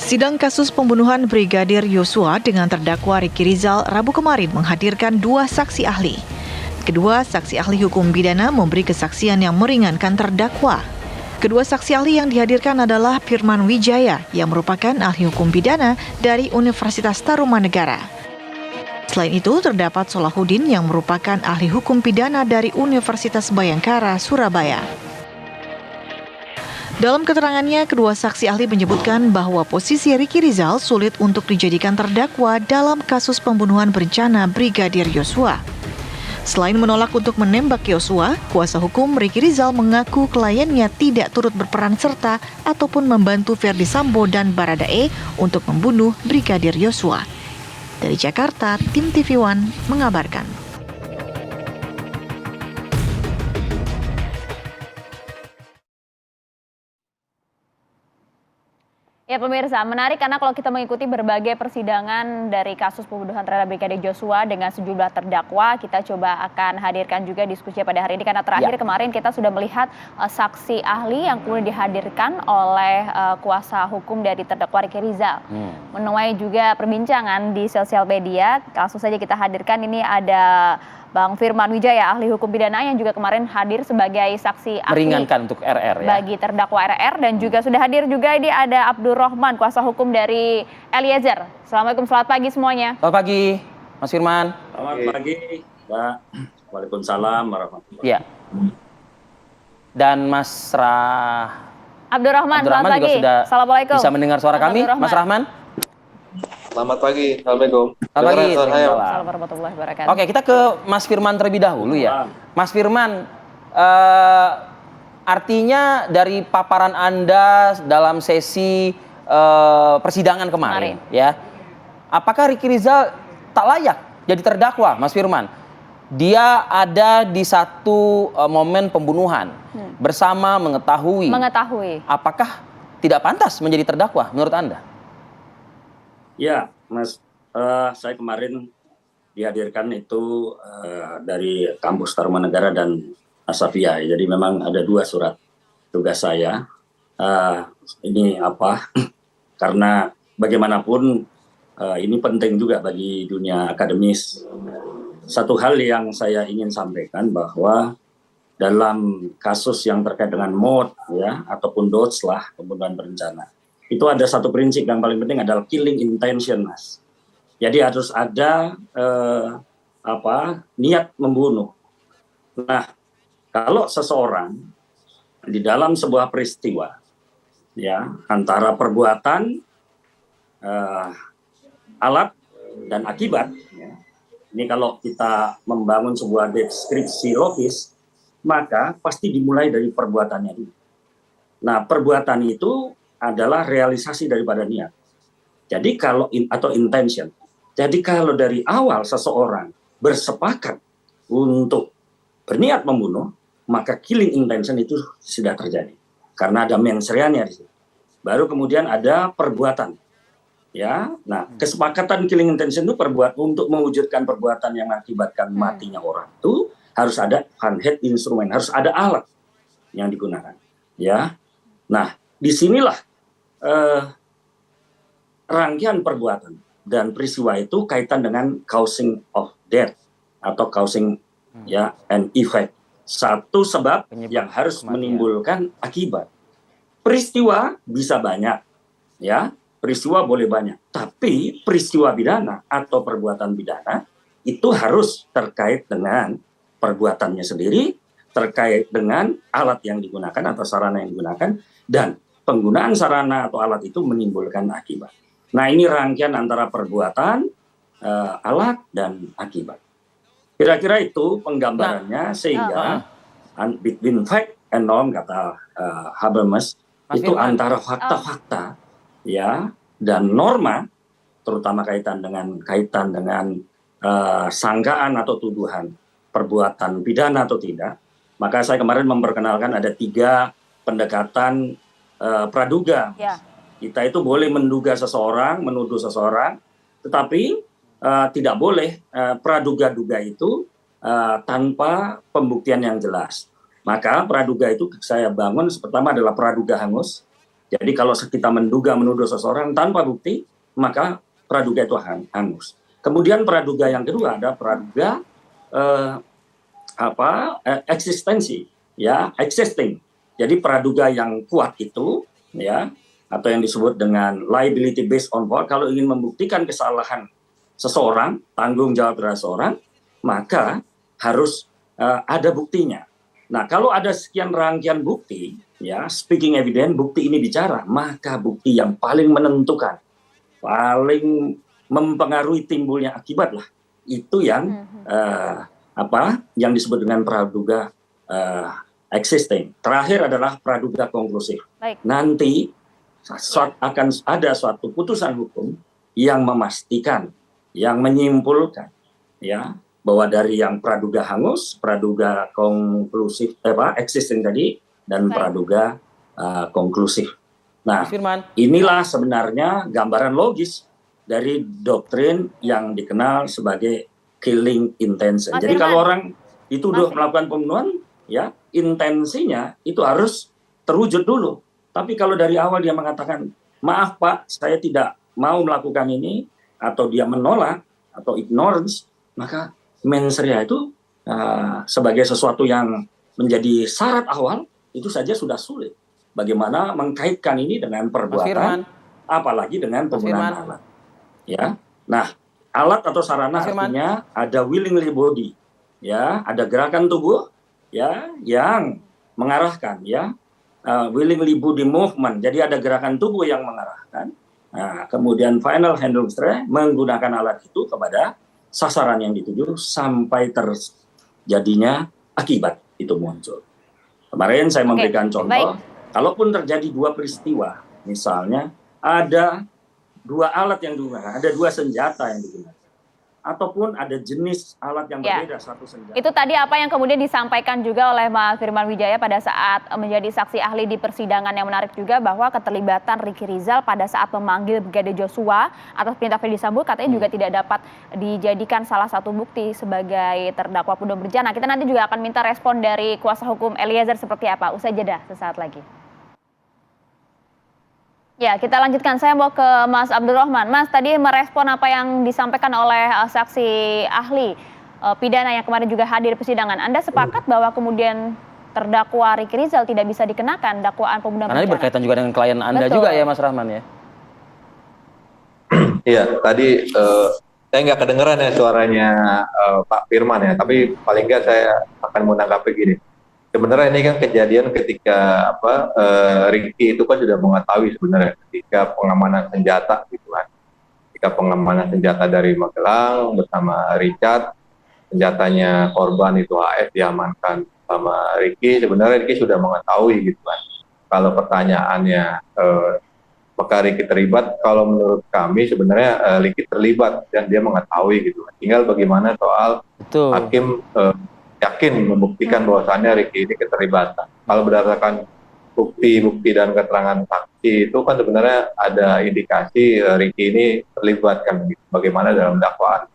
Sidang kasus pembunuhan Brigadir Yosua dengan terdakwa Ricky Rizal Rabu kemarin menghadirkan dua saksi ahli. Kedua saksi ahli hukum pidana memberi kesaksian yang meringankan terdakwa. Kedua saksi ahli yang dihadirkan adalah Firman Wijaya yang merupakan ahli hukum pidana dari Universitas Tarumanegara. Selain itu, terdapat Solahuddin yang merupakan ahli hukum pidana dari Universitas Bhayangkara, Surabaya. Dalam keterangannya, kedua saksi ahli menyebutkan bahwa posisi Ricky Rizal sulit untuk dijadikan terdakwa dalam kasus pembunuhan berencana Brigadir Yosua. Selain menolak untuk menembak Yosua, kuasa hukum Ricky Rizal mengaku kliennya tidak turut berperan serta ataupun membantu Ferdy Sambo dan Baradae untuk membunuh Brigadir Yosua. Dari Jakarta, tim TV One mengabarkan. Ya pemirsa, menarik karena kalau kita mengikuti berbagai persidangan dari kasus pembunuhan terhadap Brigadir Yosua dengan sejumlah terdakwa, kita coba akan hadirkan juga diskusi pada hari ini karena terakhir kemarin kita sudah melihat saksi ahli yang kemudian dihadirkan oleh kuasa hukum dari terdakwa Ricky Rizal. Menuai juga perbincangan di sosial media, langsung saja kita hadirkan ini ada Bang Firman Wijaya, ahli hukum pidana yang juga kemarin hadir sebagai saksi ahli. Meringankan untuk RR ya. Bagi terdakwa RR dan juga sudah hadir juga ini ada Abdur Rahman, kuasa hukum dari Eliezer. Assalamualaikum, selamat pagi semuanya. Selamat pagi, Mas Firman. Selamat pagi, Mbak. Waalaikumsalam warahmatullahi Iya. Dan Mas Abdur Rahman, selamat juga pagi. sudah Assalamualaikum. bisa mendengar suara kami, Mas Rahman. Selamat pagi, Assalamualaikum. Selamat pagi. Assalamualaikum warahmatullahi wabarakatuh. Oke, kita ke Mas Firman terlebih dahulu ya. Mas Firman, artinya dari paparan Anda dalam sesi persidangan kemarin, ya, apakah Ricky Rizal tak layak jadi terdakwa, Mas Firman? Dia ada di satu momen pembunuhan bersama mengetahui. Apakah tidak pantas menjadi terdakwa menurut Anda? Ya, Mas, saya kemarin dihadirkan itu dari kampus Tarumanegara dan Asafia. Jadi memang ada dua surat tugas saya. Ini apa? Karena bagaimanapun ini penting juga bagi dunia akademis. Satu hal yang saya ingin sampaikan bahwa dalam kasus yang terkait dengan MOT ya ataupun DOTS lah, pembunuhan berencana, itu ada satu prinsip yang paling penting adalah killing intention, Mas. Jadi harus ada niat membunuh. Nah, kalau seseorang di dalam sebuah peristiwa ya antara perbuatan, alat dan akibat ya, ini kalau kita membangun sebuah deskripsi logis, maka pasti dimulai dari perbuatannya dulu. Nah, perbuatan itu adalah realisasi daripada niat. Jadi kalau atau intention. Jadi kalau dari awal seseorang bersepakat untuk berniat membunuh, maka killing intention itu sudah terjadi. Karena ada mens reanya di situ. Baru kemudian ada perbuatan. Ya. Nah, kesepakatan killing intention itu untuk mewujudkan perbuatan yang mengakibatkan matinya orang itu harus ada handheld instrument, harus ada alat yang digunakan. Ya. Nah, disinilah rangkaian perbuatan dan peristiwa itu kaitan dengan causing of death atau causing ya and effect. Satu sebab yang harus menimbulkan akibat. Peristiwa bisa banyak, ya. Peristiwa boleh banyak, tapi peristiwa pidana atau perbuatan pidana itu harus terkait dengan perbuatannya sendiri, terkait dengan alat yang digunakan atau sarana yang digunakan, dan penggunaan sarana atau alat itu menimbulkan akibat. Nah, ini rangkaian antara perbuatan, alat, dan akibat. Kira-kira itu penggambarannya sehingga between fact and norm, kata Habermas, itu antara fakta-fakta ya dan norma, terutama kaitan dengan sangkaan atau tuduhan perbuatan pidana atau tidak. Maka saya kemarin memperkenalkan ada 3 pendekatan praduga. Ya. Kita itu boleh menduga seseorang, menuduh seseorang, tetapi tidak boleh praduga-duga itu tanpa pembuktian yang jelas. Maka praduga itu saya bangun pertama adalah praduga hangus, Jadi kalau kita menduga menuduh seseorang tanpa bukti, maka praduga itu hangus. Kemudian praduga yang kedua ada praduga eksistensi, ya, existing. Jadi praduga yang kuat itu, ya, atau yang disebut dengan liability based on fault, kalau ingin membuktikan kesalahan seseorang, tanggung jawab terhadap seseorang, maka harus ada buktinya. Nah, kalau ada sekian rangkaian bukti, ya, speaking evidence, bukti ini bicara, maka bukti yang paling menentukan, paling mempengaruhi timbulnya akibat lah, itu yang yang disebut dengan praduga existing. Terakhir adalah praduga konklusif. Baik. Nanti akan ada suatu putusan hukum yang memastikan, yang menyimpulkan, ya, bahwa dari yang praduga hangus, praduga konklusif, existing tadi, dan praduga konklusif. Nah, inilah sebenarnya gambaran logis dari doktrin yang dikenal sebagai killing intention. Jadi kalau orang dituduh melakukan pembunuhan, ya, intensinya itu harus terwujud dulu. Tapi kalau dari awal dia mengatakan, maaf Pak, saya tidak mau melakukan ini, atau dia menolak, atau ignorance, maka mens rea itu sebagai sesuatu yang menjadi syarat awal, itu saja sudah sulit. Bagaimana mengkaitkan ini dengan perbuatan, apalagi dengan penggunaan alat. Ya, nah, alat atau sarana artinya ada willingly body, ya, ada gerakan tubuh, ya, yang mengarahkan, ya, willingly body movement. Jadi ada gerakan tubuh yang mengarahkan. Nah, kemudian final handling strength menggunakan alat itu kepada sasaran yang dituju sampai terjadinya akibat itu muncul. Kemarin saya memberikan contoh, kalaupun terjadi dua peristiwa, misalnya ada dua alat yang digunakan, ada dua senjata yang digunakan, ataupun ada jenis alat yang berbeda satu senjata. Itu tadi apa yang kemudian disampaikan juga oleh Mas Firman Wijaya pada saat menjadi saksi ahli di persidangan, yang menarik juga bahwa keterlibatan Ricky Rizal pada saat memanggil Brigadir Joshua atas perintah Ferdy Sambo katanya juga tidak dapat dijadikan salah satu bukti sebagai terdakwa pembunuhan berencana. Kita nanti juga akan minta respon dari kuasa hukum Eliezer seperti apa. Usai jeda sesaat lagi. Ya, kita lanjutkan. Saya mau ke Mas Abdurrahman. Mas, tadi merespon apa yang disampaikan oleh saksi ahli pidana yang kemarin juga hadir persidangan. Anda sepakat bahwa kemudian terdakwa Ricky Rizal tidak bisa dikenakan dakwaan pembunuhan berencana? Karena ini berkaitan juga dengan klien Anda juga ya, Mas Rahman, ya? Iya, tadi saya nggak kedengeran ya suaranya Pak Firman ya, tapi paling nggak saya akan menanggapi gini. Sebenarnya ini kan kejadian ketika Ricky itu kan sudah mengetahui sebenarnya ketika pengamanan senjata gitu kan. Ketika pengamanan senjata dari Magelang bersama Richard, senjatanya korban itu AF diamankan sama Ricky, sebenarnya Ricky sudah mengetahui gitu kan. Kalau pertanyaannya apakah Ricky terlibat, kalau menurut kami sebenarnya Ricky terlibat dan dia mengetahui gitu kan. Tinggal bagaimana soal hakim yakin membuktikan bahwasannya Ricky ini keterlibatan. Kalau berdasarkan bukti-bukti dan keterangan saksi itu kan sebenarnya ada indikasi Ricky ini terlibat kan, bagaimana dalam dakwaan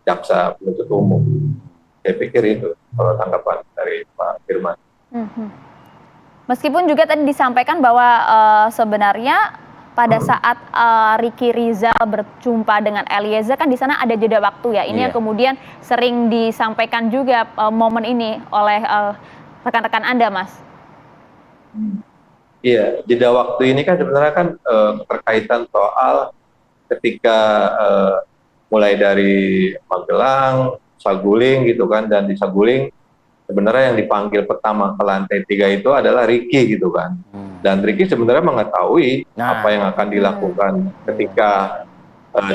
jaksa penuntut umum. Saya pikir itu kalau tanggapan dari Pak Firman. Meskipun juga tadi disampaikan bahwa sebenarnya pada saat Ricky Rizal berjumpa dengan Eliezer kan di sana ada jeda waktu ya. Ini yang kemudian sering disampaikan juga momen ini oleh rekan-rekan Anda, Mas. Iya, jeda waktu ini kan sebenarnya kan terkaitan soal ketika mulai dari Magelang, Saguling gitu kan, dan di Saguling sebenarnya yang dipanggil pertama ke lantai 3 itu adalah Ricky gitu kan. Dan Ricky sebenarnya mengetahui apa yang akan dilakukan ketika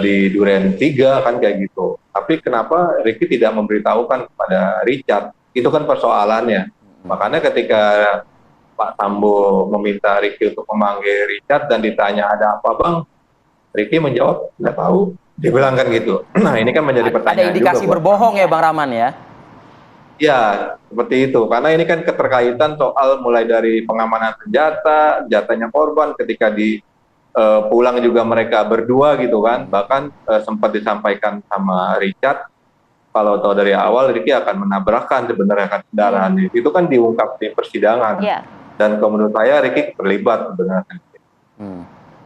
di Duren 3 kan kayak gitu. Tapi kenapa Ricky tidak memberitahukan kepada Richard? Itu kan persoalannya. Makanya ketika Pak Sambo meminta Ricky untuk memanggil Richard dan ditanya ada apa Bang, Ricky menjawab nggak tahu. Dia bilang kan gitu. Nah ini kan menjadi pertanyaan. Ada indikasi juga, berbohong ya Bang Rahman ya? Ya, seperti itu. Karena ini kan keterkaitan soal mulai dari pengamanan senjata, senjatanya korban ketika di pulang juga mereka berdua gitu kan. Bahkan sempat disampaikan sama Richard, kalau tahu dari awal Ricky akan menabrakkan sebenarnya kendaraan itu kan diungkap di persidangan. Dan menurut saya Ricky terlibat sebenarnya.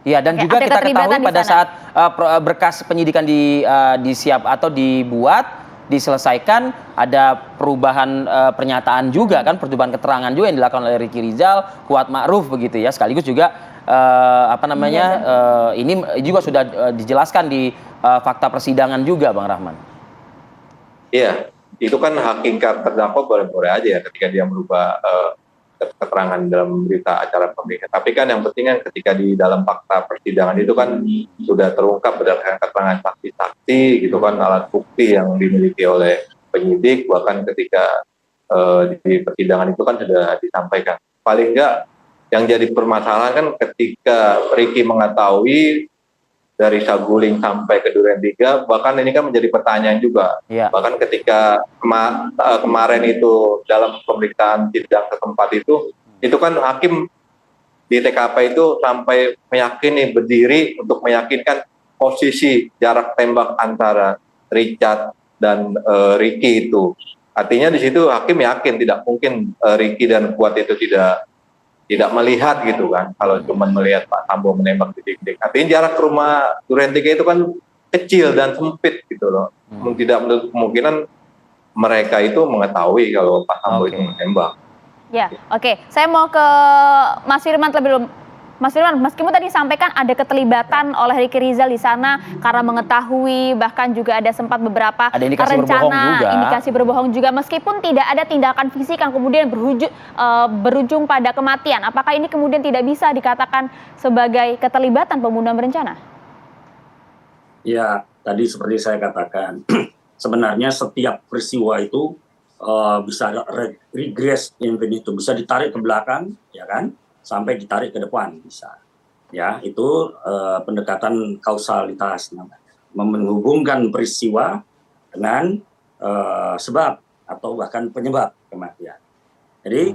Iya, dan Oke, juga ada kita keterlibatan ketahui di pada sana. saat berkas penyidikan disiap atau diselesaikan, ada perubahan pernyataan juga kan, perubahan keterangan juga yang dilakukan oleh Ricky Rizal, Kuat Ma'ruf begitu ya. Sekaligus juga ini juga sudah dijelaskan di fakta persidangan juga, Bang Rahman. Iya, itu kan hak ingkar terdakwa boleh-boleh aja ya ketika dia merubah keterangan dalam berita acara pemeriksaan. Tapi kan yang penting kan ketika di dalam fakta persidangan itu kan sudah terungkap berdasarkan keterangan saksi-saksi gitu kan, alat bukti yang dimiliki oleh penyidik, bahkan ketika di persidangan itu kan sudah disampaikan. Paling enggak yang jadi permasalahan kan ketika Ricky mengetahui dari Saguling sampai ke Duren 3, bahkan ini kan menjadi pertanyaan juga. Ya. Bahkan ketika kemarin itu dalam pemeriksaan sidang keempat itu kan hakim di TKP itu sampai meyakini berdiri untuk meyakinkan posisi jarak tembak antara Richard dan Ricky itu. Artinya di situ hakim yakin tidak mungkin Ricky dan Kuat itu tidak melihat gitu kan, kalau cuma melihat Pak Sambo menembak di titik. Artinya jarak ke rumah Duren 3 itu kan kecil dan sempit gitu loh. Tidak menutup kemungkinan mereka itu mengetahui kalau Pak Sambo itu menembak. Ya, oke. Saya mau ke Mas Firman terlebih dulu. Mas Firman, meskipun tadi sampaikan ada keterlibatan oleh Ricky Rizal di sana karena mengetahui, bahkan juga ada sempat beberapa ada indikasi indikasi berbohong juga, meskipun tidak ada tindakan fisik yang kemudian berujung pada kematian. Apakah ini kemudian tidak bisa dikatakan sebagai keterlibatan pembunuhan berencana? Ya, tadi seperti saya katakan, sebenarnya setiap peristiwa itu bisa regress infinitum, bisa ditarik ke belakang, ya kan? Sampai ditarik ke depan bisa, ya itu pendekatan kausalitas namanya, menghubungkan peristiwa dengan sebab atau bahkan penyebab kematian. Jadi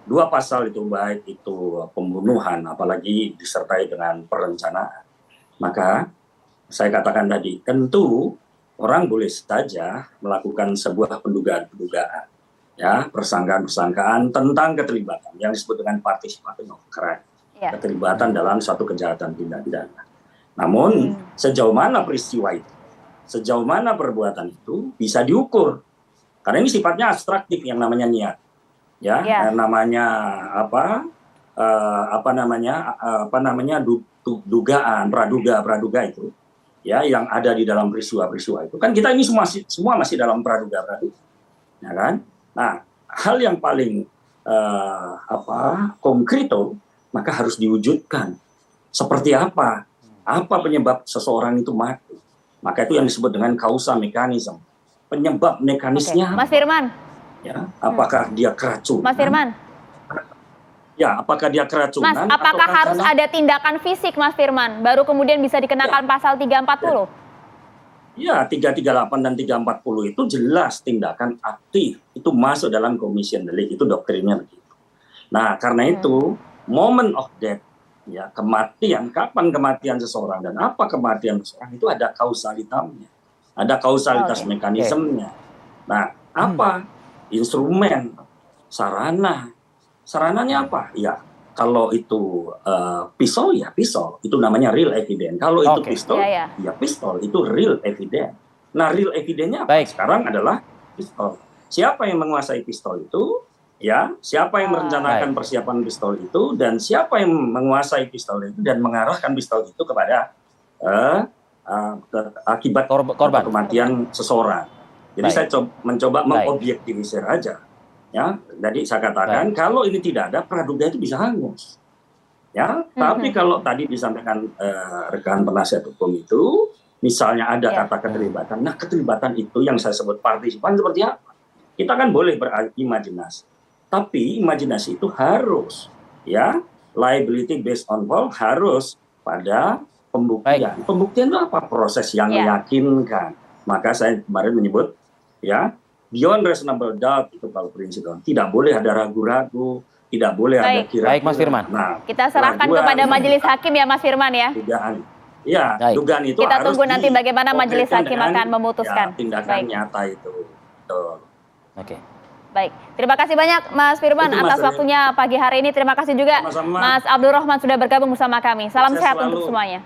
dua pasal itu, baik itu pembunuhan apalagi disertai dengan perencanaan, maka saya katakan tadi tentu orang boleh saja melakukan sebuah pendugaan, ya, persangkaan tentang keterlibatan yang disebut dengan participation of crime, keterlibatan dalam suatu kejahatan tindak pidana. Namun sejauh mana peristiwa itu, sejauh mana perbuatan itu bisa diukur, karena ini sifatnya abstraktif yang namanya niat, ya, namanya dugaan, praduga itu, ya, yang ada di dalam peristiwa itu. Kan kita ini semua masih dalam praduga, ya kan? Nah, hal yang paling konkreto maka harus diwujudkan. Seperti apa penyebab seseorang itu mati? Maka itu yang disebut dengan causa mechanism. Penyebab mekanisnya. Mas Firman. Ya, apakah dia keracunan? Mas Firman. Ya, apakah dia keracunan? Mas, apakah harus ada tindakan fisik, Mas Firman, baru kemudian bisa dikenakan pasal 340? Ya, 338 dan 340 itu jelas tindakan aktif. Itu masuk dalam commission delik, itu doktrinnya begitu. Nah, karena itu, moment of death, ya, kematian, kapan kematian seseorang dan apa kematian seseorang itu ada kausalitasnya. Ada kausalitas mekanismenya. Nah, apa? Instrumen, sarananya apa? Ya, kalau itu pisau, ya pisau. Itu namanya real evidence. Kalau itu pistol, ya pistol. Itu real evidence. Nah, real evidence-nya apa? Sekarang adalah pistol. Siapa yang menguasai pistol itu? Ya, siapa yang merencanakan persiapan pistol itu? Dan siapa yang menguasai pistol itu dan mengarahkan pistol itu kepada akibat korban kematian seseorang. Jadi saya mencoba mengobjektivisir aja. Ya, jadi saya katakan kalau ini tidak ada, praduga itu bisa hangus. Ya, tapi kalau tadi disampaikan rekan penasihat hukum itu, misalnya ada kata keterlibatan. Nah, keterlibatan itu yang saya sebut partisipan seperti apa? Kita kan boleh berimajinasi, tapi imajinasi itu harus, ya, liability based on fault harus pada pembuktian. Pembuktian itu apa? Proses yang meyakinkan. Maka saya kemarin menyebut, ya, beyond reasonable doubt itu kalau prinsip tidak boleh ada ragu-ragu, tidak boleh ada kira-kira. Baik, Mas Firman. Nah, kita serahkan kepada majelis hakim ya, Mas Firman ya. Dugaan. Ya, dugaan itu kita harus tunggu nanti bagaimana majelis hakim akan memutuskan. Ya, tindakan nyata itu. Betul. Oke. Baik, terima kasih banyak Mas Firman Itu, Mas atas Rian. waktunya pagi hari ini. Terima kasih juga Sama-sama. Mas Abdul Rahman sudah bergabung bersama kami. Salam Sukses sehat selalu. untuk semuanya.